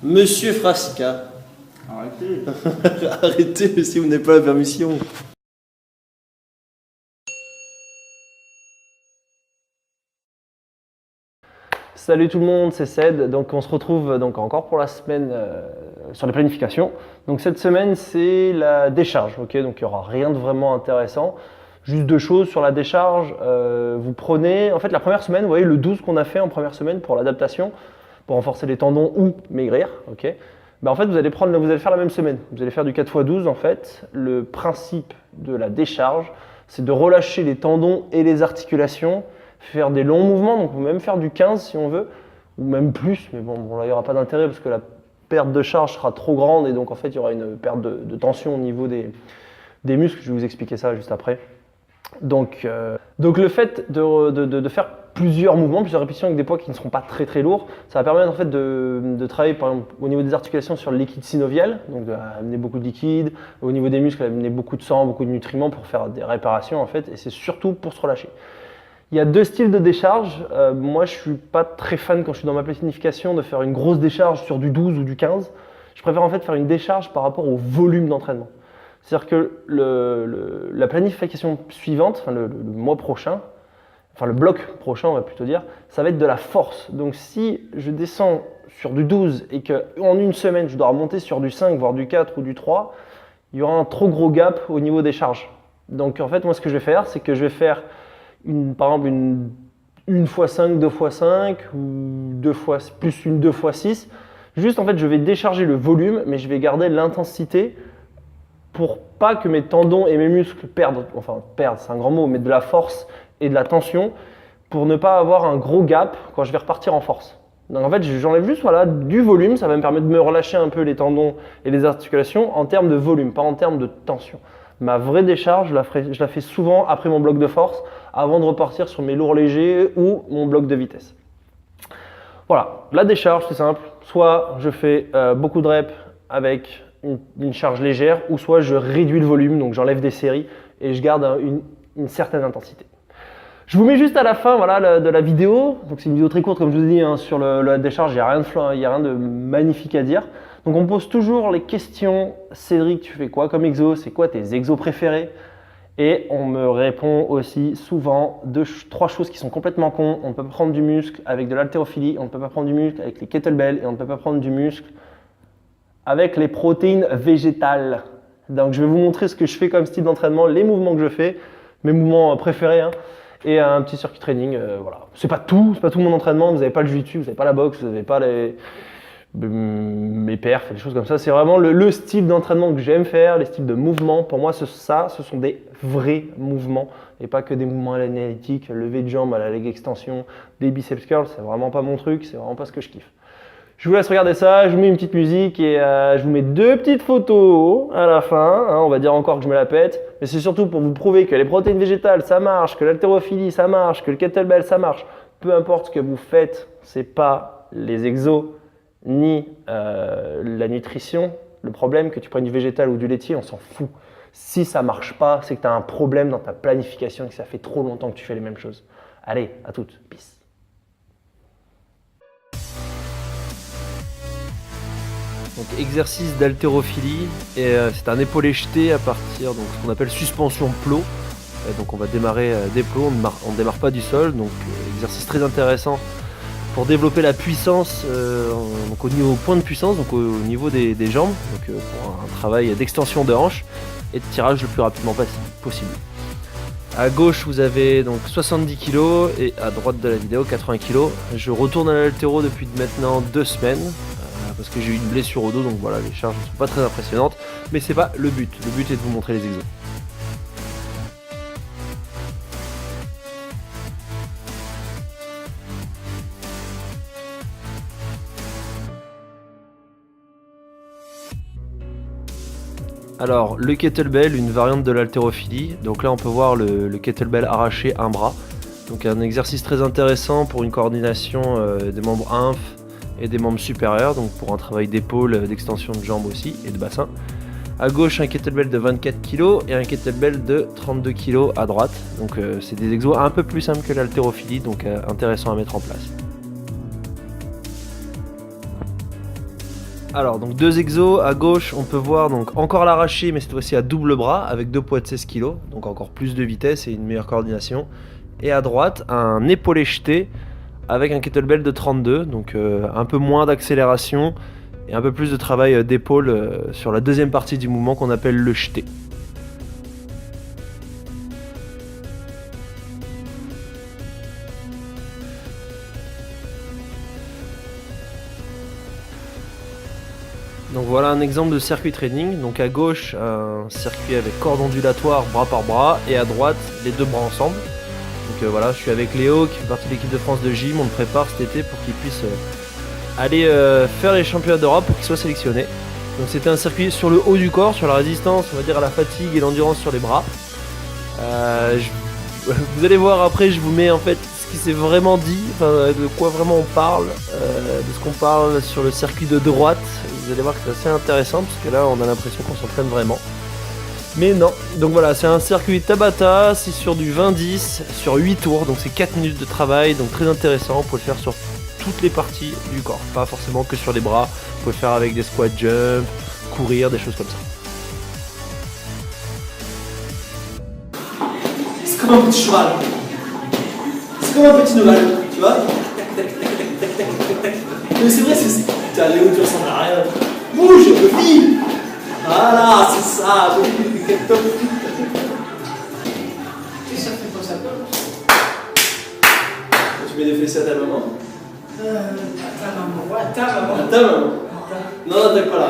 Monsieur Frasca. Arrêtez. Arrêtez si vous n'avez pas la permission. Salut tout le monde, c'est Ced. Donc on se retrouve donc encore pour la semaine sur les planifications. Donc cette semaine c'est la décharge, ok. Donc il n'y aura rien de vraiment intéressant. Juste deux choses sur la décharge. Vous prenez, en fait la première semaine, vous voyez le 12 qu'on a fait en première semaine pour l'adaptation, pour renforcer les tendons ou maigrir, ok. Ben, en fait vous allez faire la même semaine. Vous allez faire du 4x12 en fait. Le principe de la décharge, c'est de relâcher les tendons et les articulations. Faire des longs mouvements, donc on peut même faire du 15 si on veut, ou même plus, mais bon là il n'y aura pas d'intérêt parce que la perte de charge sera trop grande et donc en fait il y aura une perte de tension au niveau des muscles, je vais vous expliquer ça juste après. Donc le fait de faire plusieurs mouvements, plusieurs répétitions avec des poids qui ne seront pas très lourds, ça va permettre en fait de travailler par exemple au niveau des articulations sur le liquide synovial, donc d'amener beaucoup de liquide, au niveau des muscles amener beaucoup de sang, beaucoup de nutriments pour faire des réparations en fait, et c'est surtout pour se relâcher. Il y a deux styles de décharge. Moi, je ne suis pas très fan quand je suis dans ma planification de faire une grosse décharge sur du 12 ou du 15. Je préfère en fait faire une décharge par rapport au volume d'entraînement. C'est-à-dire que la planification suivante, enfin le mois prochain, enfin le bloc prochain on va plutôt dire, ça va être de la force. Donc si je descends sur du 12 et qu'en une semaine je dois remonter sur du 5, voire du 4 ou du 3, il y aura un trop gros gap au niveau des charges. Donc en fait moi ce que je vais faire, c'est que je vais faire par exemple une 1x5, 2x5 ou plus une 2x6. Juste en fait je vais décharger le volume mais je vais garder l'intensité pour pas que mes tendons et mes muscles perdent c'est un grand mot, mais de la force et de la tension pour ne pas avoir un gros gap quand je vais repartir en force. Donc en fait j'enlève juste du volume, ça va me permettre de me relâcher un peu les tendons et les articulations en termes de volume, pas en termes de tension. Ma vraie décharge, je la fais souvent après mon bloc de force, avant de repartir sur mes lourds légers ou mon bloc de vitesse. Voilà, la décharge c'est simple, soit je fais beaucoup de reps avec une charge légère, ou soit je réduis le volume, donc j'enlève des séries et je garde une certaine intensité. Je vous mets juste à la fin de la vidéo, donc c'est une vidéo très courte comme je vous ai dit, hein, sur la décharge, il n'y a rien de magnifique à dire. Donc on me pose toujours les questions, Cédric tu fais quoi comme exo, c'est quoi tes exos préférés? Et on me répond aussi souvent trois choses qui sont complètement cons. On ne peut pas prendre du muscle avec de l'haltérophilie, on ne peut pas prendre du muscle avec les kettlebells et on ne peut pas prendre du muscle avec les protéines végétales. Donc je vais vous montrer ce que je fais comme style d'entraînement, les mouvements que je fais, mes mouvements préférés, hein, et un petit circuit training. Voilà. C'est pas tout mon entraînement, vous n'avez pas le jiu-jitsu, vous n'avez pas la boxe, vous n'avez pas mes perfs, des choses comme ça. C'est vraiment le style d'entraînement que j'aime faire, les styles de mouvements. Pour moi, ce sont des vrais mouvements et pas que des mouvements analytiques, lever de jambes à la leg extension, des biceps curls. C'est vraiment pas mon truc, c'est vraiment pas ce que je kiffe. Je vous laisse regarder ça, je vous mets une petite musique et je vous mets deux petites photos à la fin. Hein, on va dire encore que je me la pète, mais c'est surtout pour vous prouver que les protéines végétales ça marche, que l'haltérophilie ça marche, que le kettlebell ça marche. Peu importe ce que vous faites, c'est pas les exos ni la nutrition. Le problème que tu prennes du végétal ou du laitier, on s'en fout. Si ça marche pas, c'est que tu as un problème dans ta planification et que ça fait trop longtemps que tu fais les mêmes choses. Allez, à toutes, peace. Donc exercice d'haltérophilie, et c'est un épaulé jeté à partir de ce qu'on appelle suspension plot. Donc on va démarrer des plots, on ne démarre pas du sol, donc exercice très intéressant pour développer la puissance donc au point de puissance, donc au niveau des jambes, donc pour un travail d'extension de hanche et de tirage le plus rapidement possible. À gauche vous avez donc 70 kg et à droite de la vidéo 80 kg. Je retourne à l'haltéro depuis maintenant 2 semaines parce que j'ai eu une blessure au dos, donc voilà, les charges ne sont pas très impressionnantes, mais c'est pas le but. Le but est de vous montrer les exos. Alors le kettlebell, une variante de l'haltérophilie. Donc là on peut voir le kettlebell arracher un bras. Donc un exercice très intéressant pour une coordination des membres inf et des membres supérieurs, donc pour un travail d'épaule, d'extension de jambes aussi et de bassin. À gauche un kettlebell de 24 kg et un kettlebell de 32 kg à droite. Donc c'est des exos un peu plus simples que l'haltérophilie, donc intéressant à mettre en place. Alors, donc 2 exos. À gauche, on peut voir donc encore l'arraché, mais cette fois-ci à double bras, avec 2 poids de 16 kg, donc encore plus de vitesse et une meilleure coordination. Et à droite, un épaulé jeté, avec un kettlebell de 32, donc un peu moins d'accélération et un peu plus de travail d'épaule sur la deuxième partie du mouvement qu'on appelle le jeté. Donc voilà un exemple de circuit training. Donc à gauche, un circuit avec corde ondulatoire bras par bras, et à droite, les 2 bras ensemble. Donc voilà, je suis avec Léo qui fait partie de l'équipe de France de gym. On le prépare cet été pour qu'il puisse aller faire les championnats d'Europe, pour qu'il soit sélectionné. Donc c'était un circuit sur le haut du corps, sur la résistance, on va dire à la fatigue et l'endurance sur les bras. Vous allez voir après, je vous mets en fait ce qui s'est vraiment dit, enfin, de quoi vraiment on parle, de ce qu'on parle sur le circuit de droite. Vous allez voir que c'est assez intéressant parce que là on a l'impression qu'on s'entraîne vraiment. Mais non, donc voilà, c'est un circuit Tabata, c'est sur du 20-10, sur 8 tours, donc c'est 4 minutes de travail, donc très intéressant, on peut le faire sur toutes les parties du corps, pas forcément que sur les bras, vous pouvez le faire avec des squat jump, courir, des choses comme ça. C'est comme un petit cheval. C'est comme un petit cheval, tu vois. Mais c'est vrai, c'est. Putain, Léo, tu ressembles à rien. Bouge, vite. Voilà, c'est ça. Tu mets des fessées à ta maman? À ta maman. À ta maman. Non, t'es pas là.